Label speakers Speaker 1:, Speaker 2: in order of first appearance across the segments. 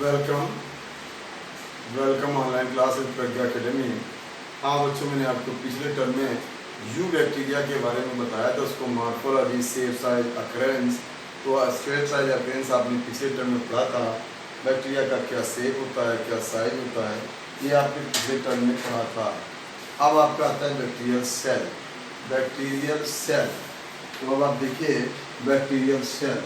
Speaker 1: Welcome welcome online class with Pragya academy. हाँ बच्चों, मैंने आपको पिछले टर्म में यू बैक्टीरिया के बारे में बताया था, उसको मॉर्फोलॉजी, शेप, साइज, अकरेंस। तो शेप, साइज, अकरेंस आपने पिछले टर्म में पढ़ा था। बैक्टीरिया का क्या शेप होता है, क्या साइज होता है, ये आपने पिछले टर्म में पढ़ा था। अब आपका आता है बैक्टीरियल सेल। बैक्टीरियल सेल, तो अब आप देखिए bacterial cell.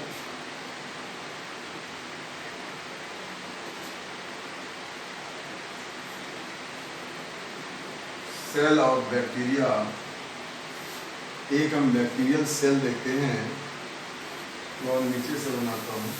Speaker 1: Cell of bacteria, एक हम बैक्टीरियल सेल देखते हैं। तो नीचे से बनाता हूँ।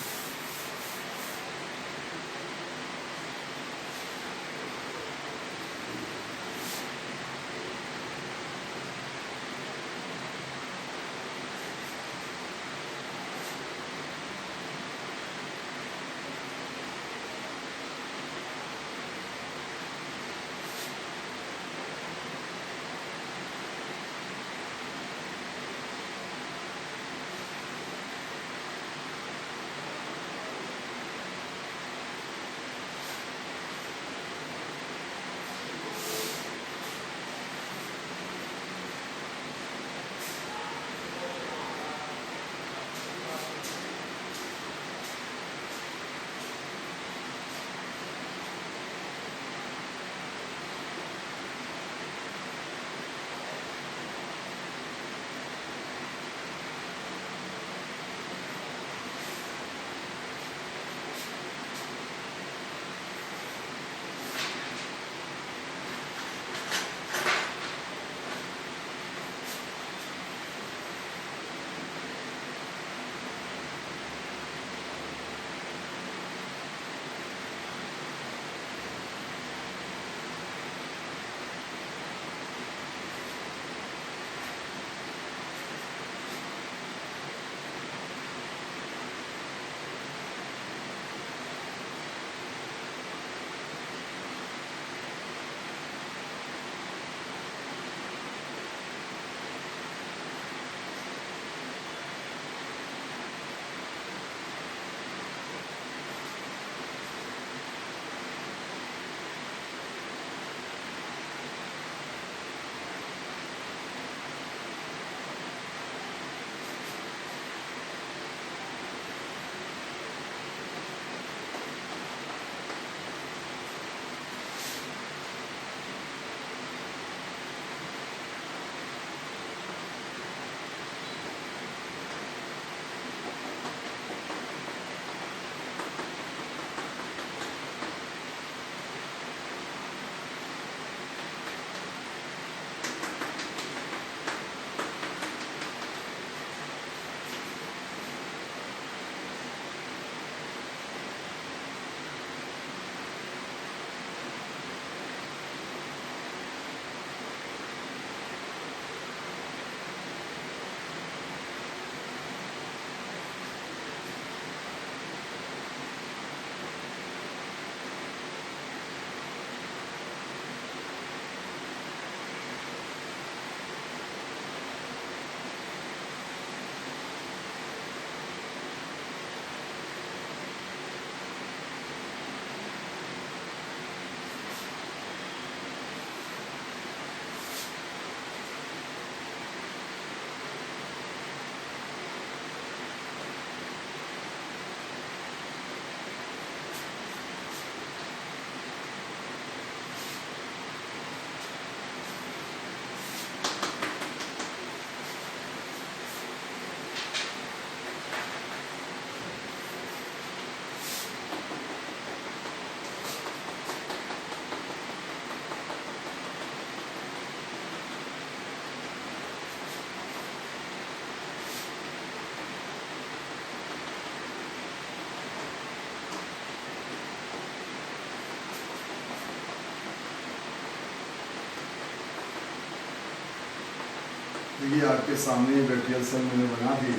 Speaker 1: देखिए आपके सामने बैक्टीरियल सेल मैंने बना दी।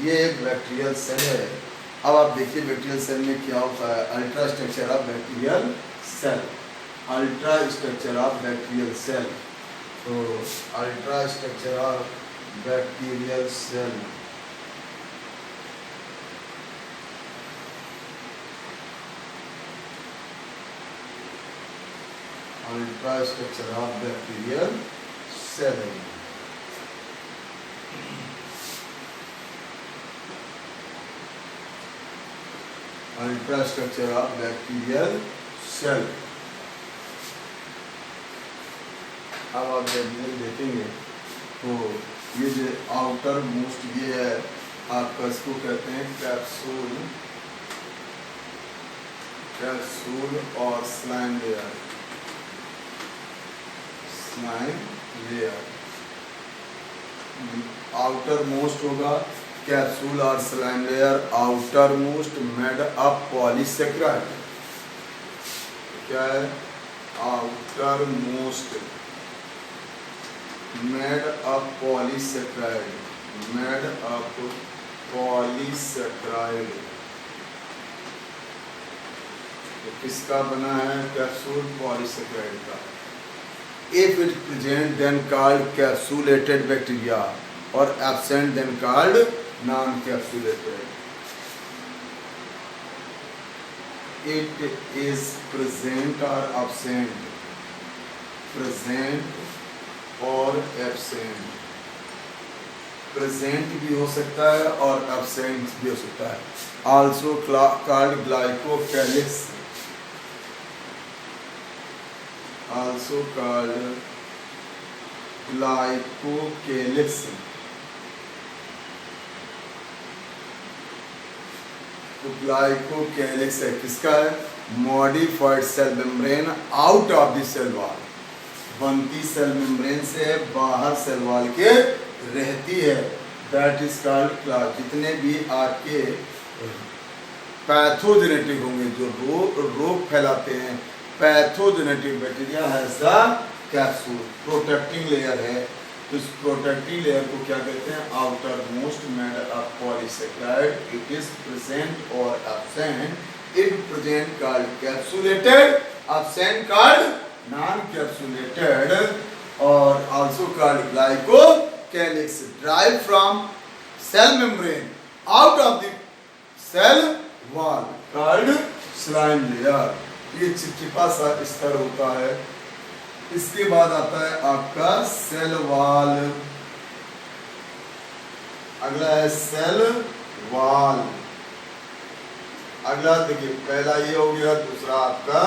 Speaker 1: ये एक बैक्टीरियल सेल है। अब आप देखिए बैक्टीरियल सेल में क्या होता है। Ultra structure of bacterial cell, ultra structure of bacterial cell. तो ultra structure of bacterial cell, ultra structure of bacterial cell. Ultra structure of bacterial cell. अब आप जब देखेंगे तो ये जो आउटर मोस्ट ये है आपका, इसको कहते हैं कैप्सूल, कैप्सूल और slime layer, slime layer. Outer most होगा कैप्सूल और slime layer, outer most made up polysaccharide. क्या है? Outer most made up polysaccharide, made up polysaccharide. तो किसका बना है? कैप्सूल पॉलीसेक्राइड का। If it present then called capsulated bacteria or absent then called non-capsulated. It is present or absent, present or absent. Present भी हो सकता है और absent भी हो सकता है। Also called glycocalyx, also called glycocalyx। तो ग्लाइकोकैलिक्स है किसका है? Modified cell membrane out of the cell wall, बनती सेल मेम्ब्रेन से बाहर सेल वॉल के रहती है। That is called class. जितने भी आपके पैथोजेनेटिक होंगे जो रोग फैलाते हैं, pathogenetic bacteria has the capsule, protecting layer है। तो इस प्रोटेक्टिव लेयर को क्या कहते हैं? Outer most made up polysaccharide. It is present और absent. If present called capsulated, absent called non capsulated, और also called glycocalyx. Drive from cell membrane out of the cell wall called slime layer. ये चिपचिपा सा स्तर होता है। इसके बाद आता है आपका सेल वॉल। अगला है सेल वॉल। अगला देखिए, पहला ये हो गया, दूसरा आपका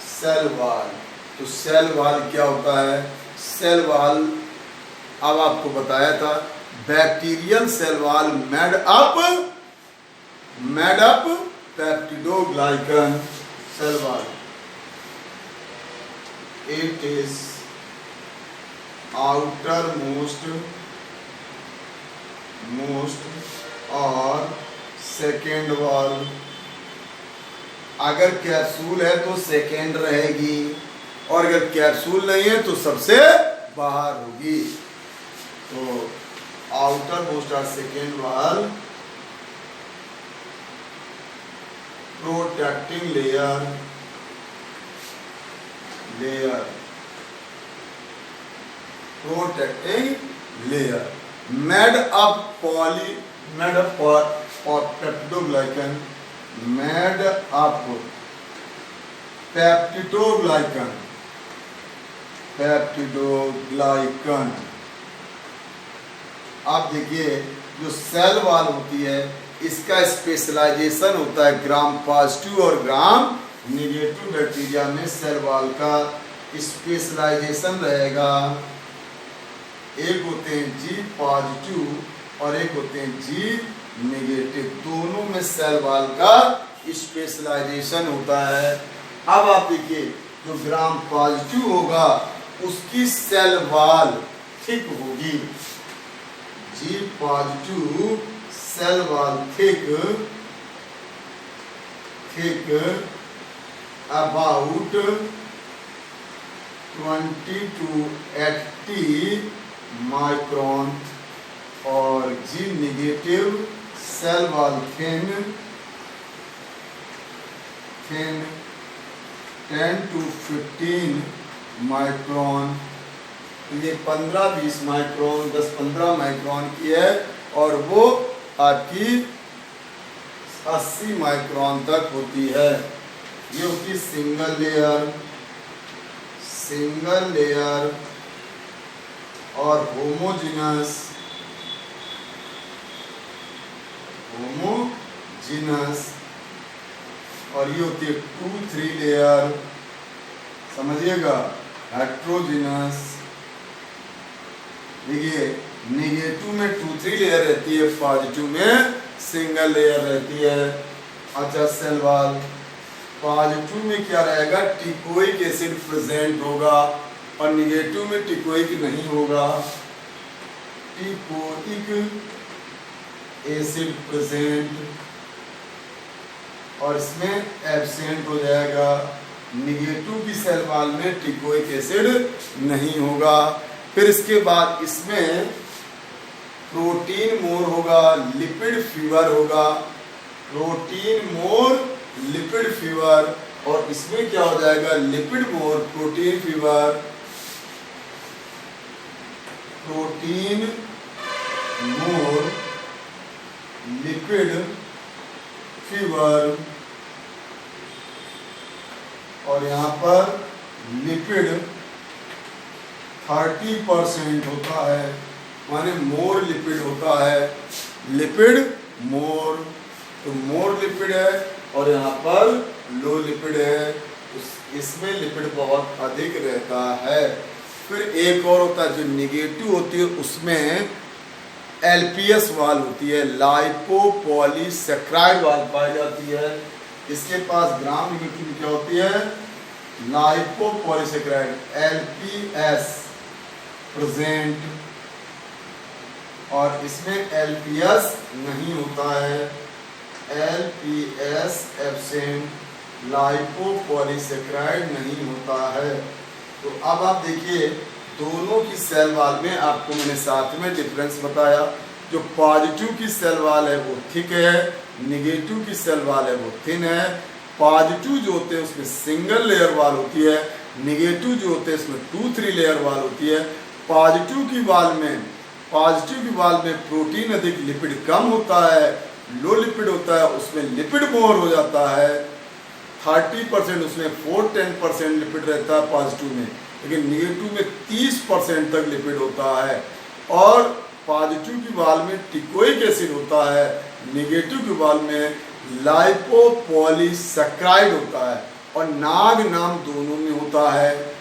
Speaker 1: सेल वॉल। तो सेल वॉल क्या होता है? सेल वॉल अब आपको बताया था, bacterial cell wall made up peptidoglycan cell wall. It is outermost और सेकेंड वॉल। अगर कैप्सूल है तो सेकेंड रहेगी, और अगर कैप्सूल नहीं है तो सबसे बाहर होगी। तो आउटर मोस्ट और second wall, protecting layer protecting layer made up peptidoglycan, made up peptidoglycan। आप देखिए, जो सेल वॉल होती है इसका स्पेशलाइजेशन होता है ग्राम पॉजिटिव और ग्राम नेगेटिव बैक्टीरिया में। सेल वॉल का स्पेशलाइजेशन रहेगा, एक होते हैं जी पॉजिटिव और एक होते हैं जी नेगेटिव। दोनों में सेल वॉल का स्पेशलाइजेशन होता है। अब आप देखिए, जो ग्राम पॉजिटिव होगा उसकी सेल वॉल थिक होगी, G positive cell wall thick about 20 to 80 micron, और G negative cell wall thin 10 to 15 micron. ये 15-20 माइक्रोन, 10-15 माइक्रोन की है, और वो आपकी 80 माइक्रोन तक होती है। ये होती सिंगल लेयर सिंगल लेयर और होमोजीनस और ये होती है 2-3 लेयर, समझिएगा, हेट्रोजीनस। देखिए नेगेटिव में 2-3 लेयर रहती है, पॉजिटिव में सिंगल लेयर रहती है। अच्छा सेल वॉल पॉजिटिव में क्या रहेगा, टिकोइक एसिड प्रेजेंट होगा और निगेटिव में टिकोइक नहीं होगा। टिकोइक एसिड प्रेजेंट और इसमें एब्सेंट हो जाएगा। निगेटिव की सेल वॉल में टिकोइक एसिड नहीं होगा। फिर इसके बाद इसमें प्रोटीन मोर होगा, लिपिड फीवर होगा, प्रोटीन मोर लिपिड फीवर, और इसमें क्या हो जाएगा, lipid more protein fewer, protein more lipid fewer, और यहाँ पर लिपिड 30% होता है, माने मोर लिपिड होता है, लिपिड मोर, तो मोर लिपिड है और यहाँ पर लो लिपिड है, इसमें लिपिड बहुत अधिक रहता है। फिर एक और होता है जो निगेटिव होती है, उसमें एलपीएस वाल होती है, लाइपोपॉलीसेक्राइड वाल पाई जाती है। इसके पास ग्राम निगेटिव क्या होती है, लाइपोपॉलीसेक्राइड एलपीएस प्रेजेंट, और इसमें एलपीएस नहीं होता है, एलपीएस एब्सेंट, लाइपोपॉलीसेक्राइड नहीं होता है। तो अब आप देखिए दोनों की सेल वाल में आपको मैंने साथ में डिफरेंस बताया। जो पॉजिटिव की सेल वाल है वो थिक है, निगेटिव की सेल वाल है वो थिन है। पॉजिटिव जो होते हैं उसमें सिंगल लेयर वाल होती है, निगेटिव जो होते हैं उसमें 2-3 लेयर वाल होती है। पॉजिटिव की वाल में प्रोटीन अधिक, लिपिड कम होता है, लो लिपिड होता है, उसमें लिपिड मोर हो जाता है, 30% उसमें 4-10% लिपिड रहता है पॉजिटिव में, लेकिन निगेटिव में 30% तक लिपिड होता है। और पॉजिटिव की वाल में टिकोइक एसिड होता है, निगेटिव की वाल में लाइपोपॉलीसेक्राइड होता है, और नाग नाम दोनों में होता है,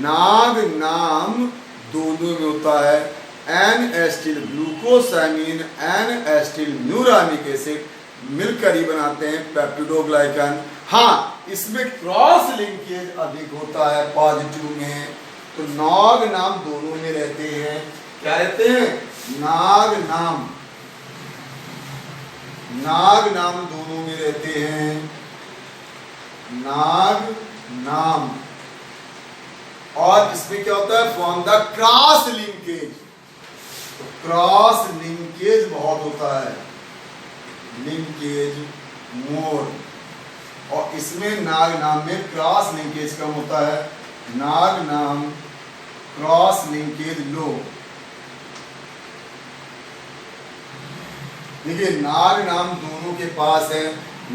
Speaker 1: नाग नाम दोनों में होता है। N acetyl glucosamine, N acetyl muramic acid मिलकर ही बनाते हैं पेप्टिडोग्लाइकन। हाँ, इसमें क्रॉस लिंकेज अधिक होता है पॉजिटिव में, तो नाग नाम दोनों में रहते हैं। क्या रहते हैं, नाग नाम दोनों में रहते हैं, नाग नाम। और इसमें क्या होता है, फॉर्म द क्रॉस लिंकेज, तो क्रॉस लिंकेज बहुत होता है, लिंकेज मोर, और इसमें नाग नाम में क्रॉस लिंकेज कम होता है, नाग नाम क्रॉस लिंकेज लो। देखिए नाग नाम दोनों के पास है।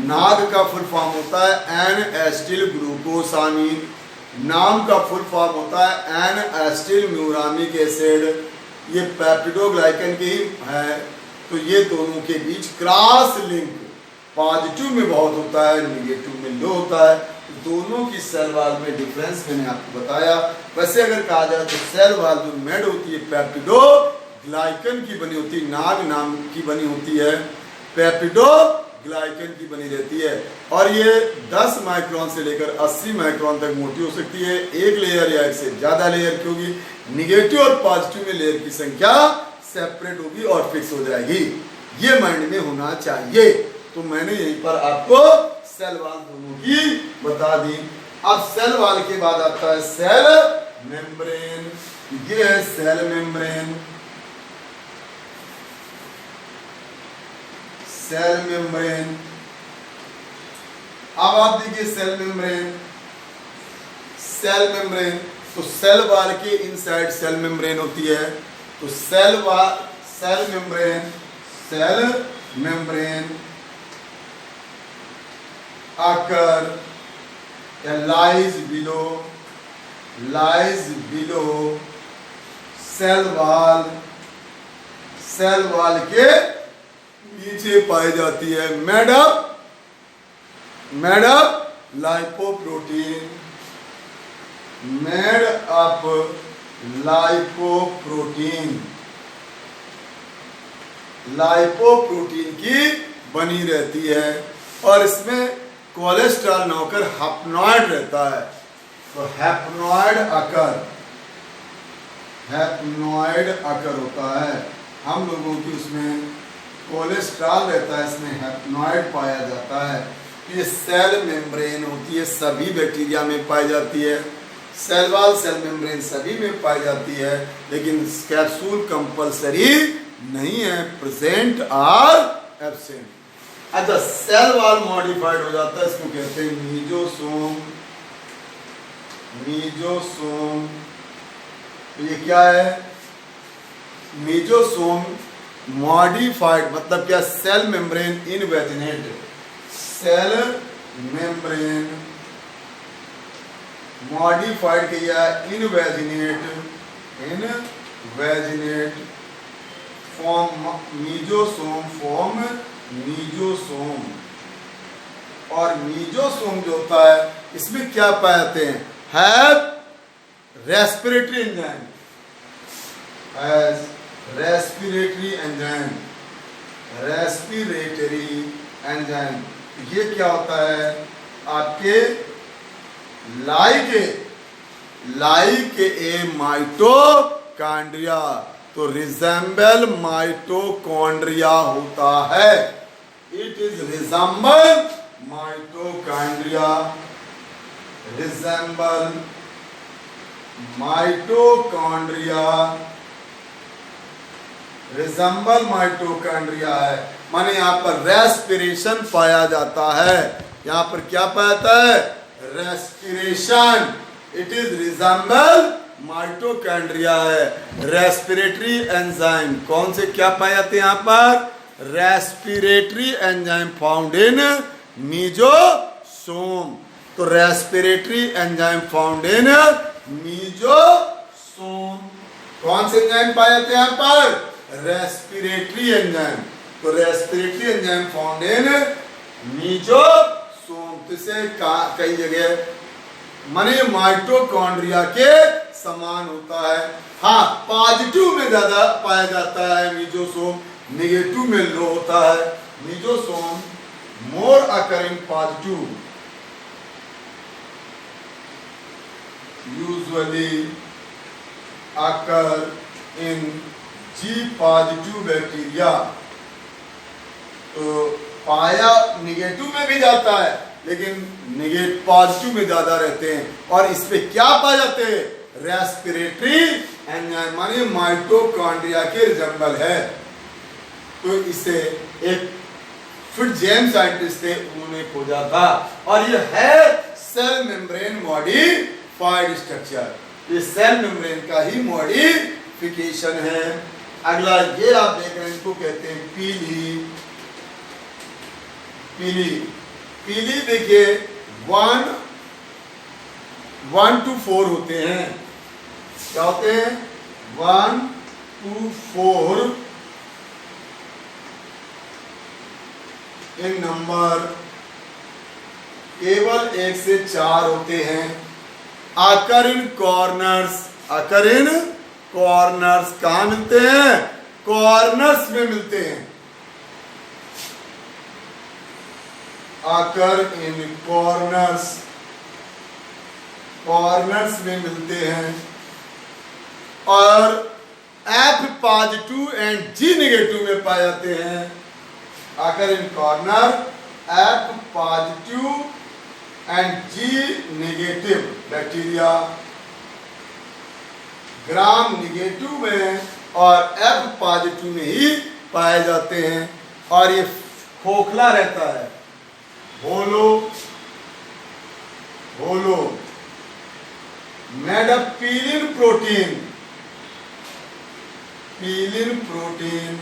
Speaker 1: नाग का फुल फॉर्म होता है एन एस्टिल ग्लूकोसामीन, नाम का फुल फॉर्म होता है एन एस्टिल म्यूरामिक एसिड, ये पेप्टिडोग्लाइकन के ही है। तो ये दोनों के बीच क्रॉस लिंक पॉजिटिव में बहुत होता है, निगेटिव में लो होता है। दोनों की सेल वाल में डिफरेंस मैंने आपको बताया। वैसे अगर कहा जाए तो सेल वाल जो मेड होती है पेप्टिडोग्लाइकन की बनी होती है, नाग नाम की बनी होती है, पेप्टिडोग्लाइकन की बनी रहती है, और ये 10 माइक्रोन से लेकर 80 माइक्रोन तक मोटी हो सकती है, एक लेयर या एक से ज्यादा लेयर की होगी। निगेटिव और पॉजिटिव में लेयर की संख्या सेपरेट होगी और फिक्स हो जाएगी, ये माइंड में होना चाहिए। तो मैंने यहीं पर आपको सेल वाल दोनों की बता दी। अब सेल वाल के बाद आता है सेल मेम्ब्रेन। ये है सेल मेम्ब्रेन, सेल मेम्ब्रेन। अब आप देखिए सेल मेम्ब्रेन, तो सेल वाल के इनसाइड सेल मेम्ब्रेन होती है। तो सेल मेम्ब्रेन occur या lies below lies below cell wall के नीचे पाई जाती है। Made up lipoprotein, made up lipoprotein की बनी रहती है और इसमें कोलेस्ट्रॉल न होकर हैप्नॉइड रहता है। तो हैप्नॉइड अकर होता है। हम लोगों की उसमें कोलेस्ट्रॉल रहता है, इसमें हैप्नॉइड पाया जाता है। ये सेल मेम्ब्रेन होती है, सभी बैक्टीरिया में पाई जाती है। सेल वॉल, सेल मेम्ब्रेन सभी में पाई जाती है, लेकिन कैप्सूल कंपल्सरी नहीं है, प्रेजेंट और एब्सेंट। अच्छा, सेल वॉल मॉडिफाइड हो जाता है, इसको कहते हैं मीजोसोम। ये क्या है? मीजोसोम मॉडिफाइड मतलब क्या? Cell membrane invaginate, cell membrane modified किया इनवेजिनेट फॉर्म मीजोसोम। और मीजोसोम जो होता है इसमें क्या पाए जाते हैं? Have respiratory enzyme. ये क्या होता है? आपके लाइक ए माइटोकॉन्ड्रिया, तो रिजेंबल माइटोकॉन्ड्रिया होता है। It is resemble mitochondria, resemble mitochondria है। माने यहाँ पर रेस्पिरेशन पाया जाता है। यहाँ पर क्या पाया जाता है? Respiration. It is resemble mitochondria है। रेस्पिरेटरी एंजाइम कौन से क्या पाए जाते हैं यहाँ पर? Respiratory enzyme found in mesosome. तो respiratory enzyme found in mesosome. कौन से एंजाइम पाए जाते हैं यहाँ पर? Respiratory enzyme. तो respiratory enzyme found in mesosome. तो इसे कई जगह माने माइटोकॉन्ड्रिया के समान होता है। हाँ, पॉजिटिव में ज्यादा पाया जाता है मीजोसोम, नेगेटिव में लो होता है। मीजोसोम मोर अकरिंग पॉजिटिव, यूजुअली अकर इन जी पॉजिटिव बैक्टीरिया। तो पाया निगेटिव में भी जाता है, लेकिन नेगेटिव पॉजिटिव में ज्यादा रहते हैं। और इस पे क्या पाए जाते हैं? रेस्पिरेटरी एंजाइम, माने माइटोकॉन्ड्रिया के रिजेंबल है। तो इसे एक फिट्जेम साइंटिस्ट थे, उन्होंने खोजा था। और ये है सेल मेम्ब्रेन मॉडिफाइड स्ट्रक्चर। ये सेल मेम्ब्रेन का ही मॉडिफिकेशन है। अगला ये आप देख रहे हैं, इसको कहते हैं पीली देखिए 1 to 4 होते हैं। क्या होते हैं? 1 to 4 इन नंबर, केवल 1 से 4 होते हैं। आकर इन कॉर्नर्स कहाँ मिलते हैं? कॉर्नर्स में मिलते हैं। आकर इन कॉर्नर्स में मिलते हैं। और F positive and G negative में पाए जाते हैं। Occur in corner, F positive and G negative bacteria, gram negative में और F पॉजिटिव में ही पाए जाते हैं। और ये खोखला रहता है, होलो मेड ऑफ पीलिन प्रोटीन।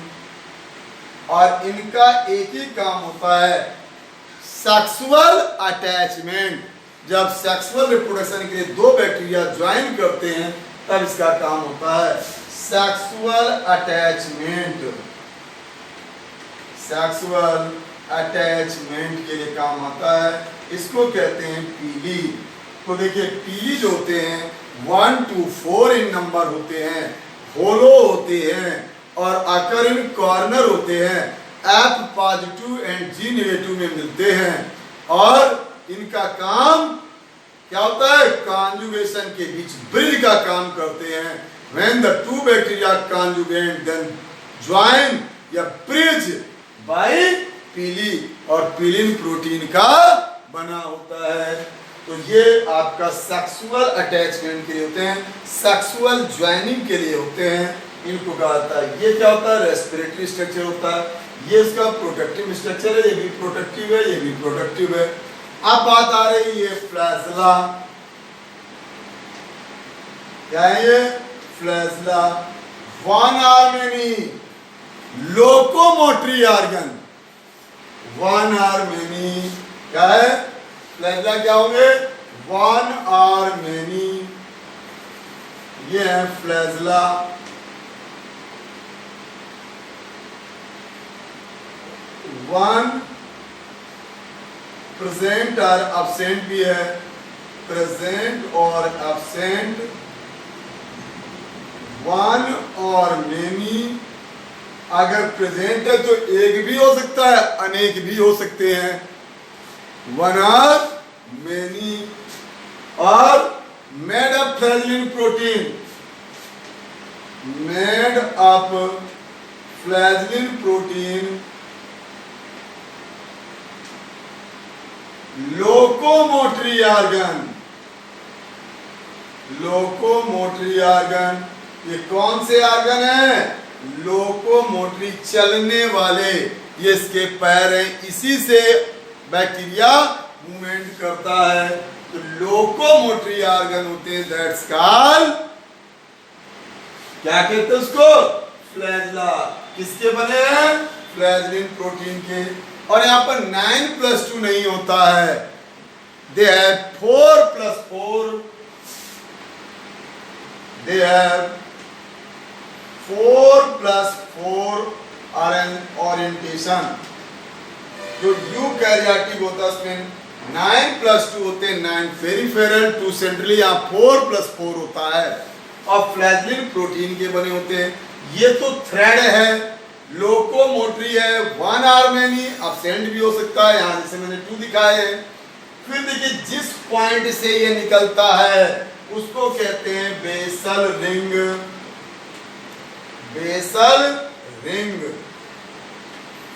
Speaker 1: और इनका एक ही काम होता है, सेक्सुअल अटैचमेंट। जब सेक्सुअल रिप्रोडक्शन के लिए दो बैक्टीरिया ज्वाइन करते हैं तब इसका काम होता है सेक्सुअल अटैचमेंट। सेक्सुअल अटैचमेंट के लिए काम आता है, इसको कहते हैं पीली। तो देखिए पीली जो होते हैं 1 to 4 इन नंबर होते हैं, होलो होते हैं और आकर इन कॉर्नर होते हैं, F positive and G negative में मिलते हैं और इनका काम क्या होता है, कॉन्जुगेशन के बीच ब्रिज का काम करते हैं। When the two bacteria conjugate then join या ब्रिज बाय पीली और पीलिन प्रोटीन का बना होता है। तो ये आपका सेक्सुअल अटैचमेंट के लिए होते हैं, सेक्सुअल ज्वाइनिंग के लिए होते हैं, इनको कहा जाता है। ये क्या होता है, रेस्पिरेटरी स्ट्रक्चर होता है, ये इसका प्रोटेक्टिव स्ट्रक्चर है, ये भी प्रोटेक्टिव है, ये भी प्रोटेक्टिव है। अब बात आ रही है फ्लैजला, क्या है ये flagella, one or many locomotory organ, one or many क्या है, फ्लैजला क्या होंगे, वन आर्मेनी, ये है फ्लैजला। वन प्रेजेंट और एब्सेंट भी है, प्रेजेंट और एब्सेंट, वन और मेनी। अगर प्रेजेंट है तो एक भी हो सकता है, अनेक भी हो सकते हैं, वन और मेनी। और made up flagellin protein, made up flagellin protein locomotory organ, locomotory organ, ये कौन से ऑर्गन है, लोकोमोटरी, चलने वाले, ये इसके पैर हैं, इसी से बैक्टीरिया मूवमेंट करता है। तो लोकोमोटरी ऑर्गन होते हैं, दैट्स कॉल्ड, क्या कहते हैं उसको, फ्लैजला। किसके बने हैं, फ्लैजलिन प्रोटीन के। और यहाँ पर 9+2 नहीं होता है, they have 4+4, they have 4+4 orientation. जो यूकैरियोटिक होता है उसमें 9+2 होते हैं, 9 पेरिफेरल, 2 सेंट्रली, यहाँ 4+4 होता है और फ्लैजलिन प्रोटीन के बने होते हैं। ये तो थ्रेड है, लोकोमोटरी है, वन आर्मेनी, एब्सेंट भी हो सकता है, यहाँ जैसे मैंने 2 दिखाए हैं। फिर देखिए जिस पॉइंट से ये निकलता है उसको कहते हैं basal ring, basal ring.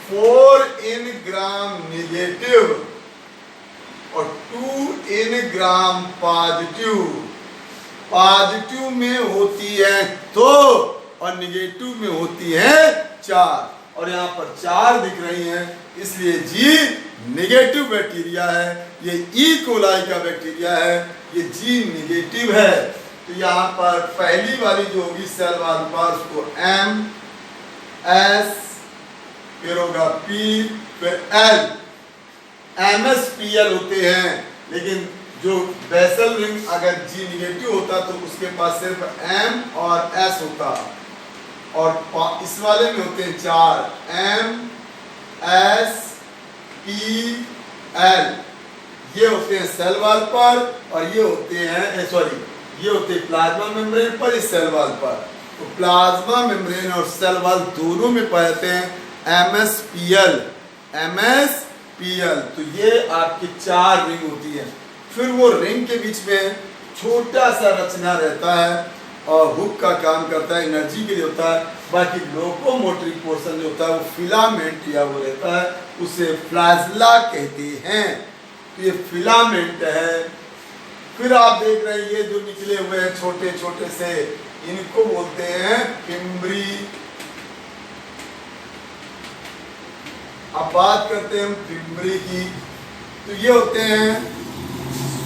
Speaker 1: 4 in gram negative और 2 in ग्राम पॉजिटिव, पॉजिटिव में होती है तो और नेगेटिव में होती है 4, और यहाँ पर 4 दिख रही हैं, इसलिए जी नेगेटिव बैक्टीरिया है। ये ई कोलाई का बैक्टीरिया है, ये जी नेगेटिव है। तो यहाँ पर पहली वाली जो होगी सेल वाल पर उसको M, S, फिर होगा P, फिर L, MSPL होते हैं। लेकिन जो बेसल रिंग अगर जी नेगेटिव होता तो उसके पास सिर्फ M और S होता, और इस वाले में होते हैं 4, M, S, P, L, ये होते हैं सेल वाल पर, और ये होते हैं ये होते हैं प्लाज्मा मेम्ब्रेन पर, इस सेल वाल पर। तो प्लाज्मा मेम्ब्रेन और सेल वाल दोनों में पाए जाते हैं MSPL, MSPL। तो ये आपकी 4 रिंग होती है। फिर वो रिंग के बीच में छोटा सा रचना रहता है और हुक का काम करता है, एनर्जी के लिए होता है। बाकी लोकोमोटरी पोर्शन जो होता है वो फिलामेंट या वो रहता है, उसे फ्लैजला कहते हैं। तो ये फिलामेंट है। फिर आप देख रहे हैं ये जो निकले हुए हैं छोटे छोटे से, इनको बोलते हैं फिम्ब्री। अब बात करते हैं फिम्ब्री की, तो ये होते हैं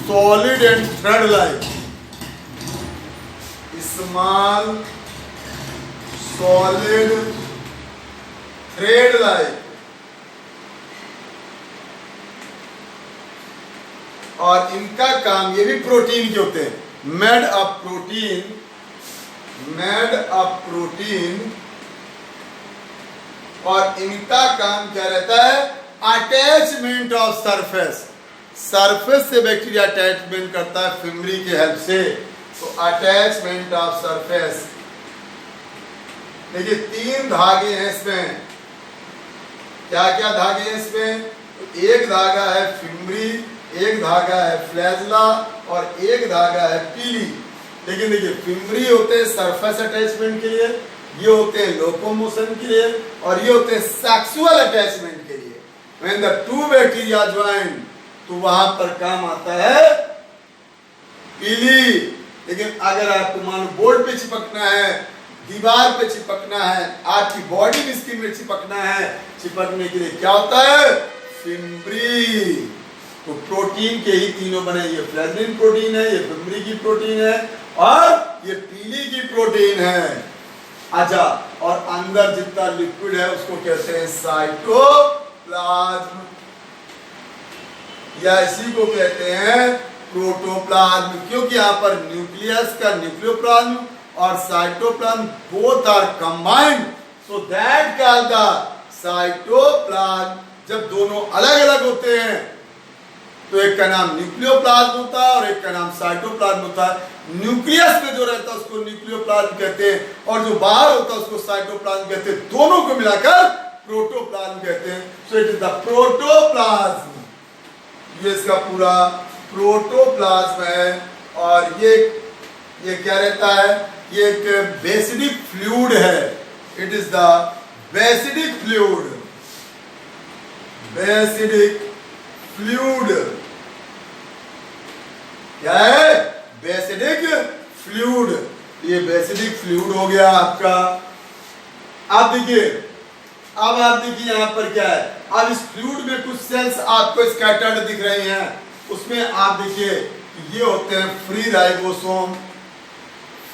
Speaker 1: solid and thread like, small solid thread like. और इनका काम, ये भी प्रोटीन के होते हैं, मेड ऑफ प्रोटीन, और इनका काम क्या रहता है? अटैचमेंट ऑफ सरफेस से बैक्टीरिया अटैचमेंट करता है फिमरी के हेल्प से। तो अटैचमेंट ऑफ सरफेस, देखिए 3 धागे हैं इसमें। क्या क्या धागे हैं इसमें? तो एक धागा है फिमरी, एक धागा है फ्लैजला और एक धागा है पीली। लेकिन देखिए फिमरी होते हैं सरफेस अटैचमेंट के लिए, ये होते हैं लोकोमोशन के लिए, और ये होते हैं सेक्सुअल अटैचमेंट के लिए। When the two bacteria join, तो वहां पर काम आता है पीली। लेकिन अगर आपको मान लो बोर्ड पे चिपकना है, दीवार पे चिपकना है, आपकी बॉडी में स्किन में चिपकना है, चिपकने के लिए क्या होता है? फिमरी। तो प्रोटीन के ही तीनों बने, ये फ्लैजलिन प्रोटीन है, ये फिमरी की प्रोटीन है और ये पीली की प्रोटीन है। अच्छा, और अंदर जितना लिक्विड है उसको कहते हैं साइटोप्लाज्म, या इसी को कहते हैं प्रोटोप्लाज्म, क्योंकि यहाँ पर न्यूक्लियस का न्यूक्लियोप्लाज्म और cytoplasm both are combined, so that called the cytoplasm. जब दोनों अलग अलग होते हैं तो एक का नाम न्यूक्लियोप्लाज्म होता है और एक का नाम साइटोप्लाज्म होता है। न्यूक्लियस में जो रहता है उसको न्यूक्लियोप्लाज्म कहते हैं, और जो बाहर होता है उसको साइटोप्लाज्म कहते हैं। दोनों को मिलाकर प्रोटोप्लाज्म कहते हैं। So it is the protoplasm, ये इसका पूरा प्रोटोप्लाज्म है। और ये क्या रहता है? ये एक बेसिडिक फ्लूइड है। इट इज द बेसिडिक फ्लूइड, बेसिडिक फ्लूइड क्या है? बेसिडिक फ्लूइड। ये बेसिडिक फ्लूइड हो गया आपका। अब देखिए, अब आप देखिए यहां पर क्या है? अब इस फ्लूइड में कुछ सेल्स आपको स्कैटर्ड दिख रही हैं। उसमें आप देखिए ये होते हैं free ribosome,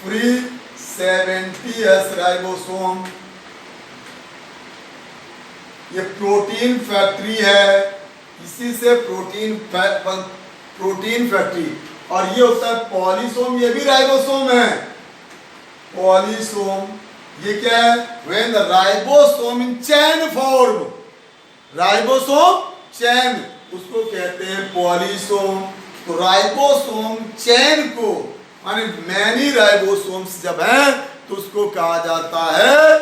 Speaker 1: free 70S ribosome. ये प्रोटीन फैक्ट्री है, इसी से प्रोटीन फैक्ट्री। और ये होता है पॉलीसोम, ये भी राइबोसोम है। पॉलीसोम ये क्या है? When the ribosome in chain form, ribosome chain, उसको कहते हैं पॉलीसोम। तो राइबोसोम चैन को, माने मैनी राइबोसोम्स जब हैं तो उसको कहा जाता है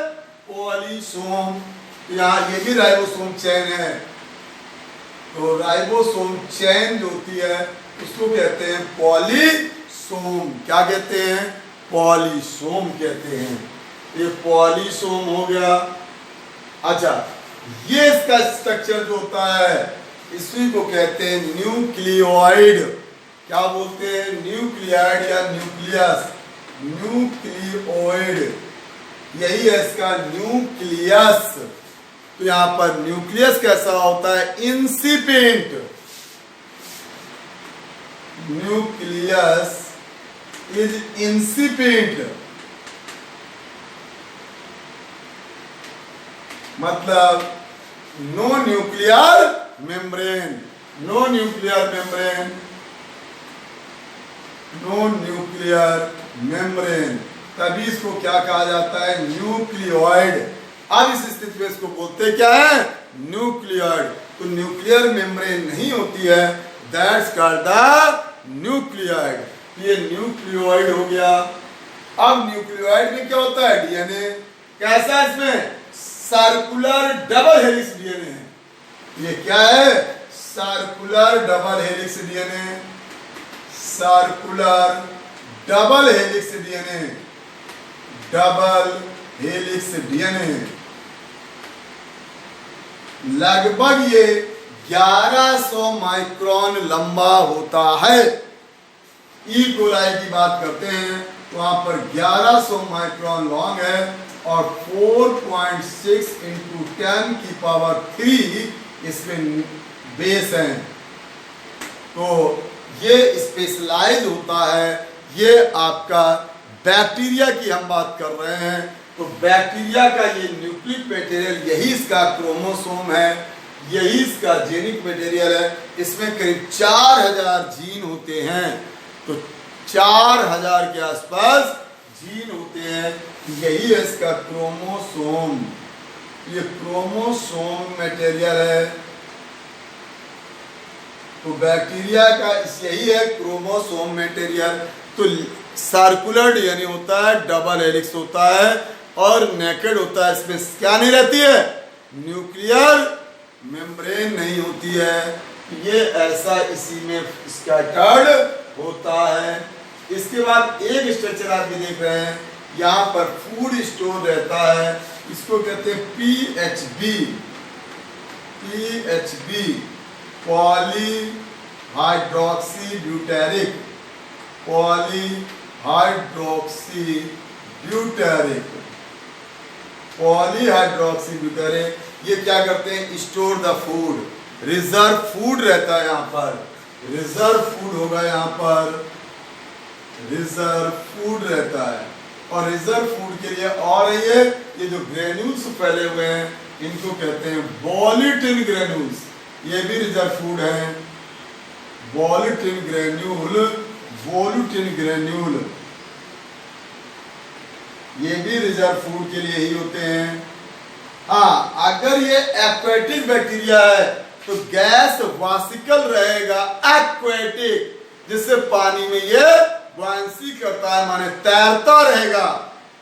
Speaker 1: पॉलीसोम। यहाँ ये भी राइबोसोम चैन है। तो राइबोसोम चैन जो होती है उसको कहते हैं पॉलीसोम। क्या कहते हैं? पॉलीसोम कहते हैं। ये पॉलीसोम हो गया। अच्छा, ये इसका स्ट्रक्चर जो होता है इसी को कहते हैं न्यूक्लियोइड। क्या बोलते हैं? न्यूक्लियोइड या न्यूक्लियस, न्यूक्लियोइड, यही है इसका न्यूक्लियस। तो यहां पर न्यूक्लियस कैसा होता है? इंसिपिएंट। न्यूक्लियस इज इंसिपिएंट, मतलब no nuclear membrane, no nuclear membrane, no nuclear membrane. तभी इसको क्या कहा जाता है? न्यूक्लियोइड। अब इस स्थिति में इसको बोलते क्या है? न्यूक्लियोइड। तो न्यूक्लियर मेम्ब्रेन नहीं होती है, दैट्स कॉल्ड द न्यूक्लियोइड। ये न्यूक्लियोइड हो गया। अब न्यूक्लियोइड में क्या होता है? डीएनए। कैसा है इसमें? सर्कुलर डबल हेलिक्स डीएनए है। ये क्या है? Circular double helix DNA, circular double helix DNA, double helix DNA. लगभग ये 1100 माइक्रोन लंबा होता है। ई कोलाई की बात करते हैं तो वहां पर 1100 माइक्रोन लॉन्ग है और 4.6 × 10⁻³ इसमें बेस है। तो ये स्पेशलाइज होता है। ये आपका बैक्टीरिया की हम बात कर रहे हैं। तो बैक्टीरिया का ये न्यूक्लिक मटेरियल, यही इसका क्रोमोसोम है, यही इसका जेनिक मटेरियल है। इसमें करीब 4000 जीन होते हैं, तो 4000 के आसपास जीन होते हैं। यही है इसका क्रोमोसोम, ये क्रोमोसोम मटेरियल है। तो बैक्टीरिया का यही है क्रोमोसोम मटेरियल। तो सर्कुलर डीएनए होता है, डबल हेलिक्स होता है और नेकेड होता है। इसमें क्या नहीं रहती है, न्यूक्लियर मेम्ब्रेन नहीं होती है। ये ऐसा इसी में स्कैटर्ड होता है। इसके बाद एक स्ट्रक्चर आप भी देख रहे हैं, यहाँ पर फूड स्टोर रहता है, इसको कहते हैं PHB, PHB poly hydroxy butyric, poly hydroxy butyric, poly hydroxy butyric. ये क्या करते हैं, store the food, reserve food रहता है यहाँ पर, रिजर्व फूड होगा यहाँ पर, रिजर्व फूड रहता है। और रिजर्व फूड के लिए और ये जो ग्रेन्यूल्स फैले हुए हैं इनको कहते हैं बोलिटिन ग्रेन्यूल्स, ये भी रिजर्व फूड है। बोलिटिन ग्रेन्यूल, बोलिटिन ग्रेन्यूल ये भी रिजर्व फूड के लिए ही होते हैं। हाँ, अगर ये एक्वेटिक बैक्टीरिया है तो गैस वासिकल रहेगा, एक्वेटिक, जिससे पानी में ये बुआंसी करता है, माने तैरता रहेगा।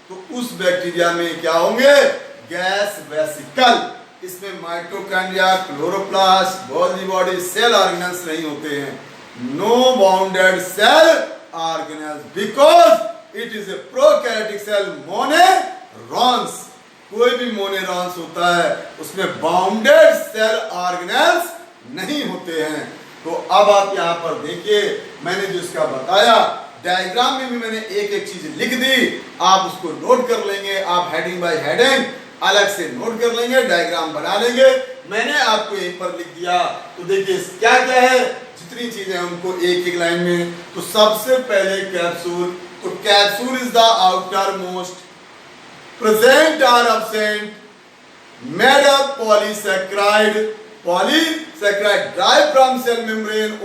Speaker 1: तो उस बैक्टीरिया में क्या होंगे, गैस वेसिकल। इसमें mitochondria, chloroplast, Golgi body, cell organelles नहीं होते हैं। No bounded cell organelles because it is a prokaryotic cell, monerans. कोई भी मोनेरॉन्स होता है उसमें बाउंडेड सेल ऑर्गेनेल्स नहीं होते हैं। तो अब आप यहाँ पर देखिए, मैंने जो इसका बताया डायग्राम में भी मैंने एक एक चीज लिख दी, आप उसको नोट कर लेंगे। आप हेडिंग बाय हेडिंग अलग से नोट कर लेंगे, डायग्राम बना लेंगे। मैंने आपको यहीं पर लिख दिया। तो देखिए क्या क्या है, जितनी चीजें उनको एक एक लाइन में। तो सबसे पहले कैप्सूल, तो capsule is the outer most, present और absent, made of polysaccharide, polysaccharide derive from cell membrane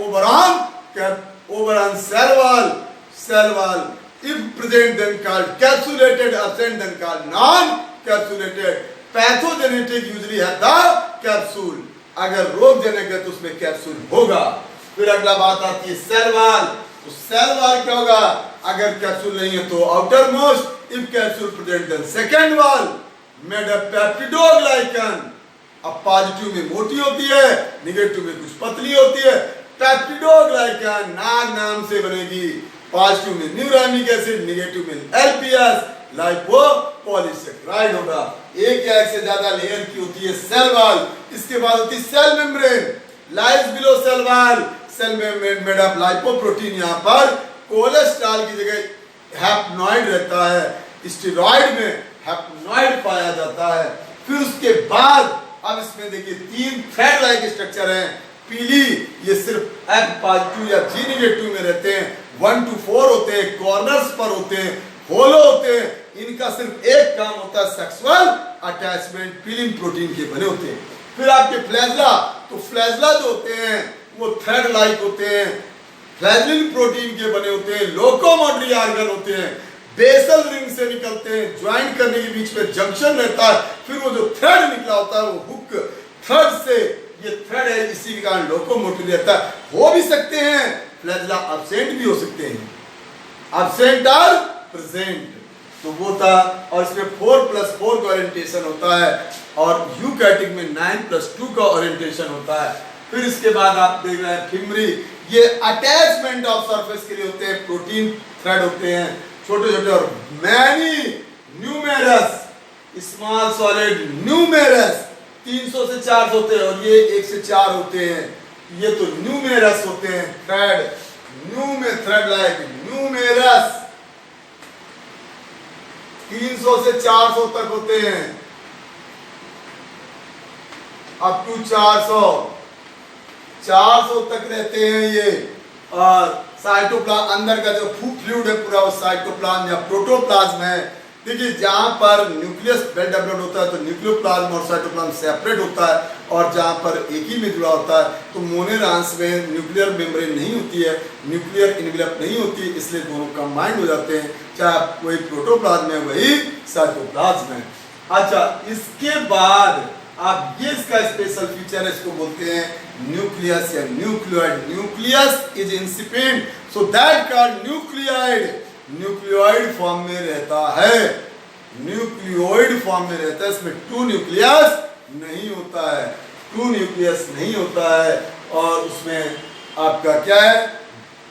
Speaker 1: over on cell wall. If present then called capsulated, absent then called non-capsulated. Pathogenetic usually है the capsule. अगर रोग जनक है तो उसमें capsule होगा। फिर अगला बात आती है सेल वाल। तो सेल वाल क्या होगा, अगर कैप्सूल नहीं है तो outermost, if capsule present then second wall, made up peptidoglycan. अब पॉजिटिव में मोटी होती है, नेगेटिव में कुछ पतली होती है। पेप्टिडोग्लाइकन नाग नाम से बनेगी, पॉजिटिव में न्यूरामिक एसिड, नेगेटिव में एलपीएस, लाइपोपॉलीसैकेराइड होगा। एक या एक से ज्यादा लेयर की होती है सेल वाल। इसके बाद होती है cell membrane, lies below cell wall, cell membrane made of lipoprotein. यहाँ पर कोलेस्ट्रॉल की जगह हैप्नॉइड रहता है, स्टेरॉइड में हैप्नॉइड पाया जाता है। फिर उसके बाद अब इसमें देखिए 3 थ्रेड लाइक स्ट्रक्चर हैं। पीली ये सिर्फ F पॉजिटिव या G नेगेटिव में रहते हैं, 1 to 4 होते हैं, कॉर्नर्स पर होते हैं, होलो होते हैं। इनका सिर्फ एक काम होता है, सेक्सुअल अटैचमेंट, पीलिंग प्रोटीन के बने होते हैं। फिर आपके फ्लैजला, तो फ्लैजला जो होते हैं वो थ्रेड लाइक होते हैं, फ्लैजलिन प्रोटीन के बने होते हैं, लोकोमोटरी ऑर्गन होते हैं, बेसल रिंग से निकलते हैं, ज्वाइंट करने के बीच में जंक्शन रहता है। फिर वो जो थ्रेड निकला होता है वो हुक थ्रेड से, ये थ्रेड है, इसी के कारण लोकोमोटिव रहता है। हो भी सकते हैं फ्लैजला एब्सेंट भी हो सकते हैं, एब्सेंट और प्रेजेंट। तो वो था। और इसमें 4+4 का ओरिएंटेशन होता है और यूकैरियोटिक में 9+2 का ओरिएंटेशन होता है। फिर इसके बाद आप देख रहे हैं फिमरी, ये अटैचमेंट ऑफ सरफेस के लिए होते हैं, प्रोटीन थ्रेड होते हैं छोटे छोटे, और many numerous, small solid numerous 300 से 400 होते हैं, और ये 1 से 4 होते हैं। ये तो न्यूमेरस होते हैं थ्रेड, थ्रेड लाइक न्यूमेरस 300 से 400 तक होते हैं, अप टू 400 तक रहते हैं ये। और साइटोप्लाज्म, अंदर का जो फ्लूइड है पूरा वो साइटोप्लाज्म या प्रोटोप्लाज्म है। देखिए जहां पर न्यूक्लियस वेल डेवलप्ड होता है तो न्यूक्लियोप्लाज्म और साइटोप्लाज्म सेपरेट होता है, और जहाँ पर एक ही में जुड़ा होता है तो मोनोरेंस में न्यूक्लियर मेम्ब्रेन नहीं होती है, न्यूक्लियर इनवेलप नहीं होती, इसलिए दोनों कंबाइंड हो जाते हैं, चाहे कोई प्रोटोप्लाज्म है वही साइटोप्लाज्म है। अच्छा, इसके बाद आप ये इसका स्पेशल फीचर है, इसको बोलते हैं न्यूक्लियस या nucleoid. Nucleus is incipient, so that called nucleoid. Nucleoid form में रहता है, न्यूक्लियोइड फॉर्म में रहता है, इसमें टू न्यूक्लियस नहीं होता है, टू न्यूक्लियस नहीं होता है। और उसमें आपका क्या है,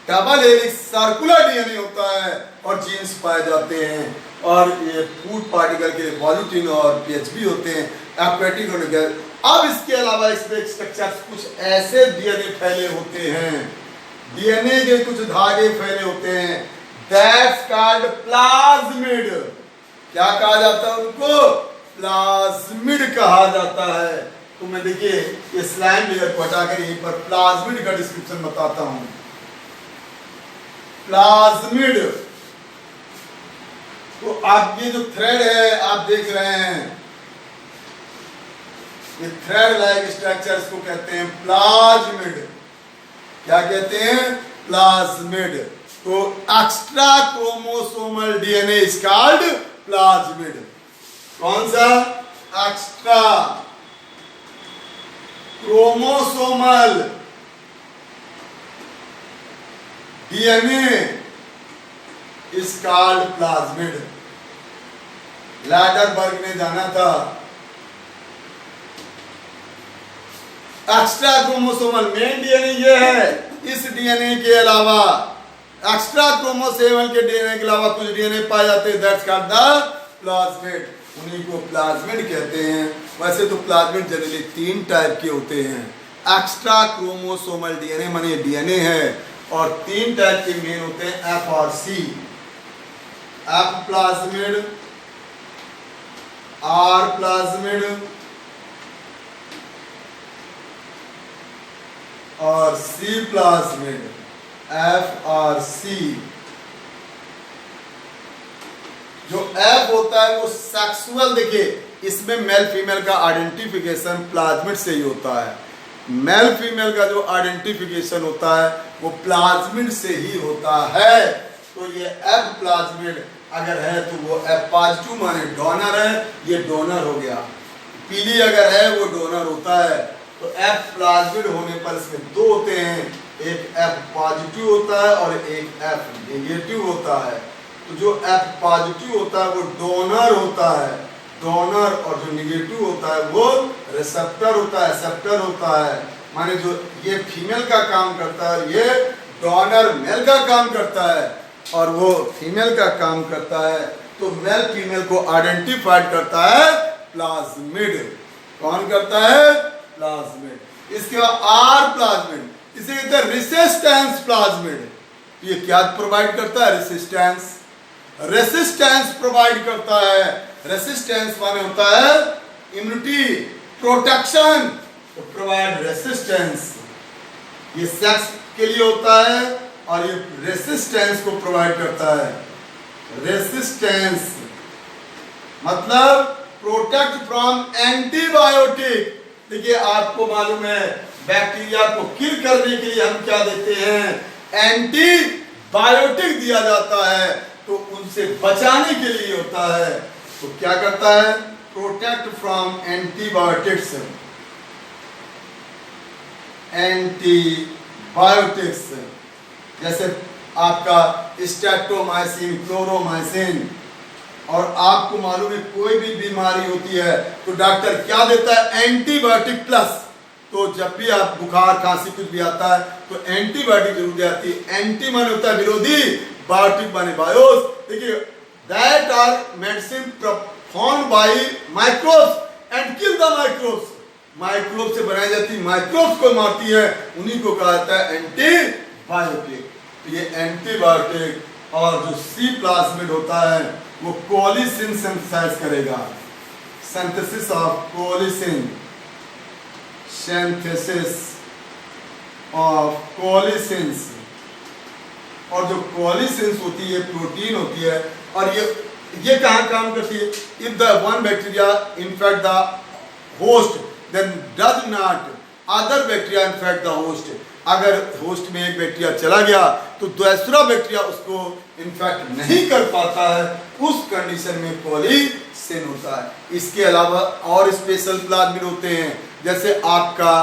Speaker 1: डबल हेलिक्स सर्कुलर डीएनए होता है और जीन्स पाए जाते हैं। और ये फूड पार्टिकल के वॉल्यूटिन और पीएचबी होते हैं, एक्वेटिक और गैस। अब इसके अलावा इसमें स्ट्रक्चर्स कुछ ऐसे डीएनए फैले होते हैं, डीएनए के कुछ धागे फैले होते हैं, दैट्स कॉल्ड प्लाज्मिड। क्या कहा जाता है उनको? प्लाज्मिड कहा जाता है। तो मैं देखिए ये स्लाइड लेयर को हटाकर यहीं पर प्लाज्मिड का डिस्क्रिप्शन बताता हूं। प्लाज्मिड, तो आप ये जो थ्रेड है आप देख रहे हैं, ये थ्रेड लाइक स्ट्रक्चर्स को कहते हैं प्लाज्मिड। क्या कहते हैं? प्लाज्मिड। तो extra chromosomal DNA is called plasmid. कौन सा? Extra chromosomal DNA is called plasmid. लैडरबर्ग ने जाना था एक्स्ट्रा क्रोमोसोमल मेन डीएनए ये है, इस डीएनए के अलावा एक्स्ट्रा क्रोमोसोमल के डीएनए के अलावा कुछ डीएनए पाए जाते हैं, दैट्स कॉल्ड द प्लाज्मिड। उन्हीं को प्लाज्मिड कहते हैं। वैसे तो प्लाज्मिड जनरली 3 टाइप के होते हैं। एक्स्ट्रा क्रोमोसोमल डीएनए माने डीएनए है, और 3 टाइप के मेन होते हैं, एफ और सी। एफ प्लाज्मिड, आर प्लाज्मिड और सी प्लाज्मिड, एफ और सी। जो एफ होता है वो सेक्सुअल, देखिए इसमें मेल फीमेल का आइडेंटिफिकेशन प्लाज्मिड से ही होता है। मेल फीमेल का जो आइडेंटिफिकेशन होता है वो प्लाज्मिड से ही होता है। तो ये एफ प्लाज्मिड अगर है तो वो एफ पॉजिटिव माने डोनर है, ये डोनर हो गया। पीली अगर है वो डोनर होता है। तो एफ प्लाज्मिड होने पर इसमें 2 होते हैं, एक एफ पॉजिटिव होता है और एक एफ नेगेटिव होता है। तो जो एफ पॉजिटिव होता है वो डोनर होता है, डोनर, और जो नेगेटिव होता है वो रिसेप्टर होता है, एक्सेप्टर होता है। माने जो ये फीमेल का काम करता है, ये डोनर मेल का काम करता है और वो फीमेल का काम करता है। तो मेल फीमेल को आइडेंटिफाइड करता है प्लाज्मिड। कौन करता है? प्लाज्मिड। इसके बाद आर प्लाज्मिड, इसे कहते हैं रेसिस्टेंस प्लाज्मिड। ये क्या प्रोवाइड करता है? रेसिस्टेंस। रेसिस्टेंस प्रोवाइड करता है। रेसिस्टेंस माने होता है इम्यूनिटी, प्रोटेक्शन, तो प्रोवाइड रेसिस्टेंस। ये सेक्स के लिए होता है और ये रेसिस्टेंस को प्रोवाइड करता है। रेसिस्टेंस मतलब प्रोटेक्ट फ्रॉम एंटीबायोटिक। देखिए आपको मालूम है बैक्टीरिया को किल करने के लिए हम क्या देते हैं? एंटीबायोटिक दिया जाता है, तो उनसे बचाने के लिए होता है। तो क्या करता है? Protect from antibiotics. एंटीबायोटिक्स जैसे आपका स्ट्रेप्टोमाइसिन, क्लोरोमाइसिन। और आपको मालूम है कोई भी बीमारी होती है तो डॉक्टर क्या देता है? Antibiotic plus. तो जब भी आप बुखार खांसी कुछ भी आता है तो एंटीबायोटिक जरूर दी जाती है। एंटी माने होता है विरोधी, बायोटिक माने बायोस। देखिए that are medicine performed by microbes and kill the microbes. Microbe से बनाई जाती माइक्रोब्स को मारती है, उन्हीं को कहा जाता है एंटीबायोटिक। तो ये एंटीबायोटिक। और जो सी प्लाज्मिड होता है वो कोलिसिन सिंथेसाइज करेगा। Synthesis of colicin, synthesis of colicins. और जो कोलिसिन्स होती है प्रोटीन होती है, और ये कहाँ काम करती है? If the one bacteria infect the host, then does not other bacteria infect the host. अगर होस्ट में एक बैक्टीरिया चला गया तो दूसरा बैक्टीरिया उसको इन्फेक्ट नहीं कर पाता है, उस कंडीशन में पॉलीसेन होता है। इसके अलावा और स्पेशल प्लाज्मिड होते हैं, जैसे आपका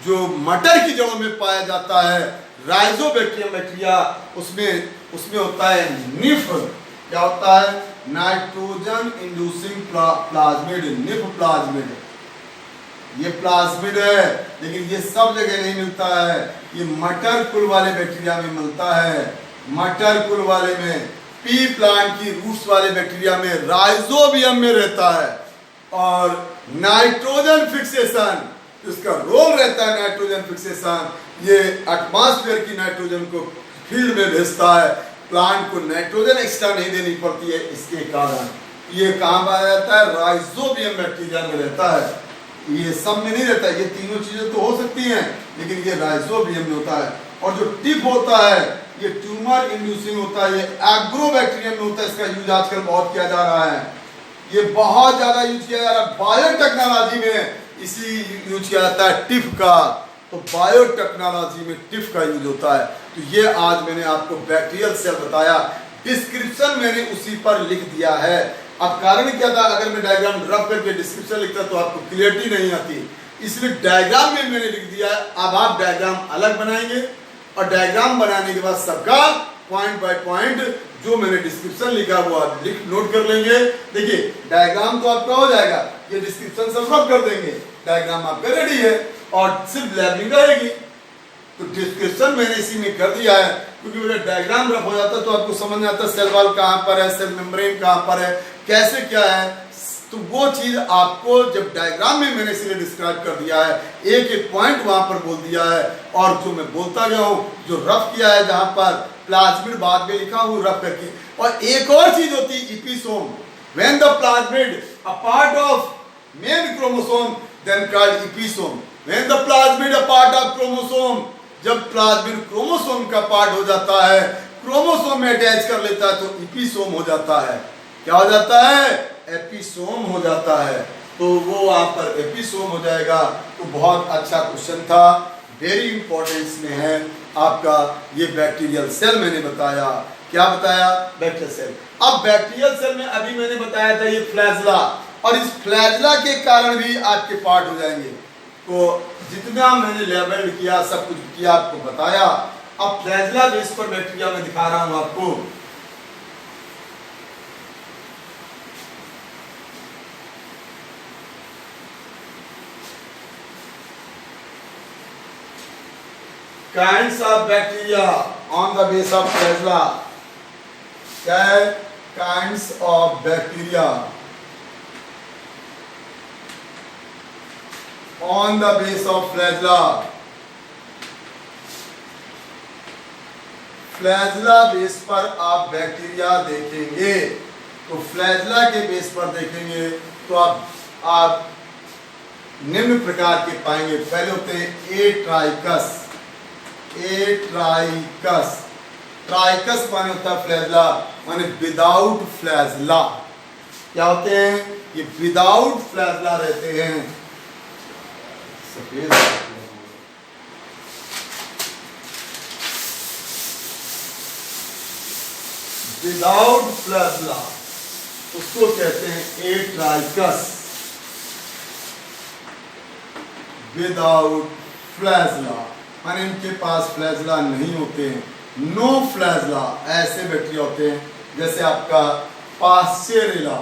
Speaker 1: जो मटर की जड़ों में पाया जाता है राइजोबैक्टीरियम बैक्टीरिया, उसमें होता है निफ। क्या होता है? Nitrogen inducing plasmid, nif plasmid. ये प्लाज्मिड है, लेकिन ये सब जगह नहीं मिलता है, ये मटर कुल वाले बैक्टीरिया में मिलता है। मटर कुल वाले में, पी प्लांट की रूट्स वाले बैक्टीरिया में, राइजोबियम में रहता है। और नाइट्रोजन फिक्सेशन, इसका रोल रहता है नाइट्रोजन फिक्सेशन, ये एटमॉस्फेयर की नाइट्रोजन को फील्ड में भेजता है, प्लांट को नाइट्रोजन एक्स्ट्रा नहीं देनी पड़ती है। इसके कारण ये कहाँ पाया जाता है? राइजोबियम बैक्टीरिया में रहता है। ये सब में नहीं रहता, ये तीनों चीजें तो हो सकती हैं, लेकिन ये राइजोबियम में होता है। और जो टिप होता है ये ट्यूमर इंड्यूसिंग होता है, ये एग्रोबैक्टीरियम में होता है। इसका यूज आजकल बहुत किया जा रहा है, ये बहुत ज्यादा यूज किया जा रहा है बायोटेक्नोलॉजी में, इसी यूज किया जाता है टिप का। तो बायोटेक्नोलॉजी में टिप का यूज होता है। तो ये आज मैंने आपको बैक्टीरियल सेल बताया, डिस्क्रिप्शन मैंने उसी पर लिख दिया है। अब कारण क्या था? अगर मैं डायग्राम रफ करके डिस्क्रिप्शन लिखता तो आपको क्लियरिटी नहीं आती, इसलिए डायग्राम में मैंने लिख दिया है। अब आप डायग्राम अलग बनाएंगे और डायग्राम बनाने के बाद सबका पॉइंट बाय पॉइंट जो मैंने डिस्क्रिप्शन लिखा वो आप नोट कर लेंगे। देखिए डायग्राम तो आपका हो जाएगा, ये डिस्क्रिप्शन सब रफ कर देंगे, डायग्राम आपका रेडी है और सिर्फ लेबलिंग रहेगी। तो डिस्क्रिप्शन मैंने इसी में कर दिया है, क्योंकि मेरा डायग्राम रफ हो जाता तो आपको समझ में आता सेल वॉल कहाँ पर है, सेल मेम्ब्रेन कहाँ पर है, कैसे क्या है। तो वो चीज आपको जब डायग्राम में मैंने इसीलिए डिस्क्राइब कर दिया है, एक एक पॉइंट वहां पर बोल दिया है। और जो मैं बोलता गया हूँ, जो रफ किया है, जहां पर प्लाज्मिड बाद में लिखा हूँ रफ करके। और एक और चीज होती है episome, when the plasmid a part of main chromosome then called episome. When the plasmid a part of chromosome, जब प्लाज्मिड क्रोमोसोम का पार्ट हो जाता है, क्रोमोसोम में अटैच कर लेता है, तो इपिसोम हो जाता है। क्या हो जाता है? एपिसोम हो जाता है। तो वो वहां पर एपिसोम हो जाएगा। तो बहुत अच्छा क्वेश्चन था, वेरी इंपॉर्टेंस में है आपका। ये बैक्टीरियल सेल मैंने बताया। क्या बताया? Bacterial cell. अब बैक्टीरियल सेल में अभी मैंने बताया था ये फ्लैजला, और इस फ्लैजला के कारण भी आपके पार्ट हो जाएंगे। तो जितना मैंने लेबल किया, सब कुछ किया, आपको बताया। अब फ्लैजला बेस पर बैक्टीरिया में दिखा रहा हूं आपको। Kinds of bacteria on the base of flagella. क्या है? Kinds of bacteria on the base of flagella. Flagella base पर आप बैक्टीरिया देखेंगे, तो फ्लैजला के बेस पर देखेंगे तो आप निम्न प्रकार के पाएंगे। पहले होते हैं ए ट्राइकस। ए ट्राइकस, ट्राइकस माने होता है फ्लैजला, माने विदाउट फ्लैजला। क्या होते हैं? ये विदाउट फ्लैजला रहते हैं। सफेद विदाउट फ्लैजला उसको कहते हैं ए ट्राइकस, विदाउट फ्लैजला माने इनके पास फ्लैजला नहीं होते हैं। नो फ्लैजला ऐसे बैक्टीरिया होते हैं, जैसे आपका पास्चेरेला,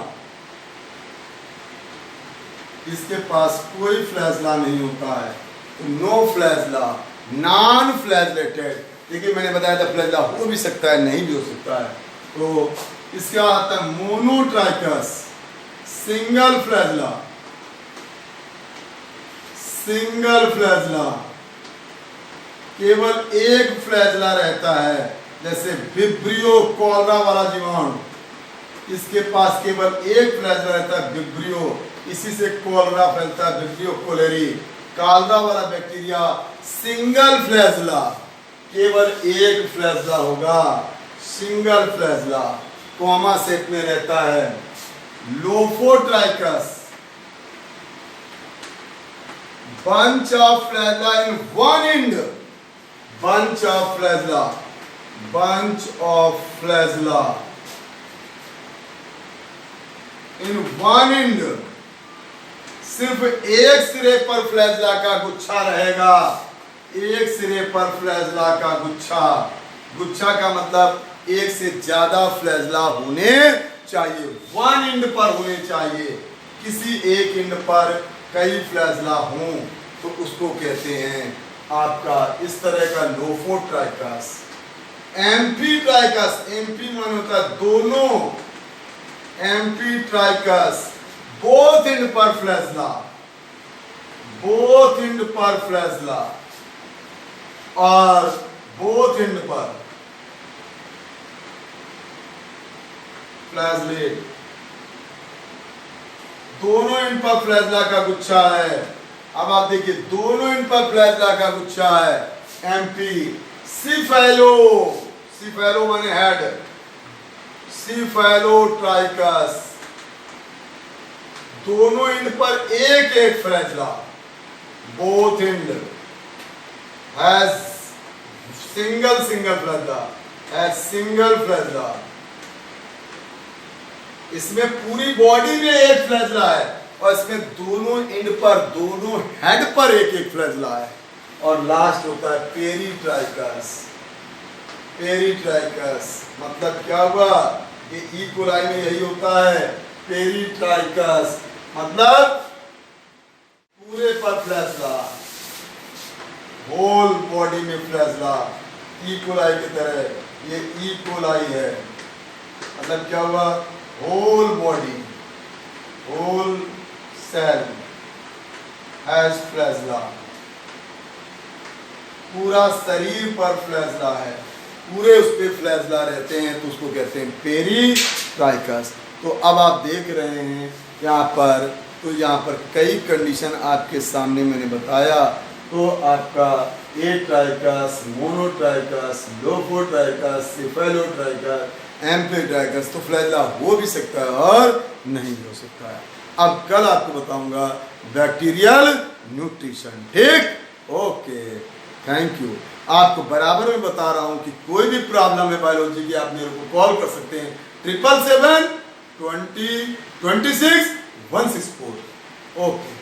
Speaker 1: इसके पास कोई फ्लैजला नहीं होता है। तो नो फ्लैजला, नॉन फ्लैजलेटेड। देखिए मैंने बताया था फ्लैजला हो भी सकता है, नहीं भी हो सकता है। तो इसका आता है monotrichous, single flagella. Single flagella, केवल एक फ्लैजला रहता है, जैसे विब्रियो कॉलरा वाला जीवाणु, इसके पास केवल एक फ्लैजला रहता है, विब्रियो, इसी से कॉलरा फैलता है, विब्रियो कोलेरी। कॉलरा वाला बैक्टीरिया सिंगल फ्लैजला, केवल एक फ्लैजला होगा, सिंगल फ्लैजला, कॉमा शेप में रहता है। Lophotrichous, bunch of flagella in one end, bunch of flagella, bunch of flagella in one end, सिर्फ एक सिरे पर फ्लैजेला का गुच्छा रहेगा, एक सिरे पर फ्लैजेला का गुच्छा, गुच्छा का मतलब एक से ज्यादा फ्लैजेला होने चाहिए, वन एंड पर होने चाहिए। किसी एक एंड पर कई फ्लैजेला हों तो उसको कहते हैं आपका इस तरह का लोफोट्राइकस। एम्फीट्राइकस, एम्फी माने होता है दोनों, एम्फीट्राइकस बोथ एंड पर फ्लैजेला, बोथ एंड पर फ्लैजेला और बोथ एंड पर फ्लैजलेट, दोनों एंड पर फ्लैजेला का गुच्छा है। अब आप देखिए दोनों एंड पर फ्लैजेला का गुच्छा है, एम्पी। सिफेलो, सिफेलो माने हेड, सिफेलोट्राइकस दोनों एंड पर एक एक flagella, both and has single flagella, has single flagella. इसमें पूरी बॉडी में एक फ्लैजेला है और इसमें दोनों एंड पर, दोनों हेड पर एक एक फ्लैजेला है। और लास्ट होता है पेरीट्राइकस। पेरीट्राइकस मतलब क्या हुआ, ये ई कोलाई में यही होता है, पेरीट्राइकस मतलब पूरे पर फ्लैजेला, होल बॉडी में फ्लैजेला, ई कोलाई की तरह। ये ई कोलाई है, मतलब क्या हुआ, whole body, whole cell has flagella, पूरा शरीर पर फ्लैजेला है, पूरे उस पे फ्लैजेला रहते हैं तो उसको कहते हैं पेरीट्राइकस। तो अब आप देख रहे हैं यहाँ पर, तो यहाँ पर कई कंडीशन आपके सामने मैंने बताया। तो आपका एट्राइकस, मोनोट्राइकस, लोफोट्राइकस, सिफेलोट्राइकस, एम्फीट्राइकस, तो फ्लैजेला हो भी सकता है और नहीं हो सकता है। अब कल आपको बताऊंगा बैक्टीरियल न्यूट्रिशन, ठीक? Okay, thank you. आपको बराबर में बता रहा हूं कि कोई भी प्रॉब्लम है बायोलॉजी की, आप मेरे को कॉल कर सकते हैं 777 20 26 164। ओके।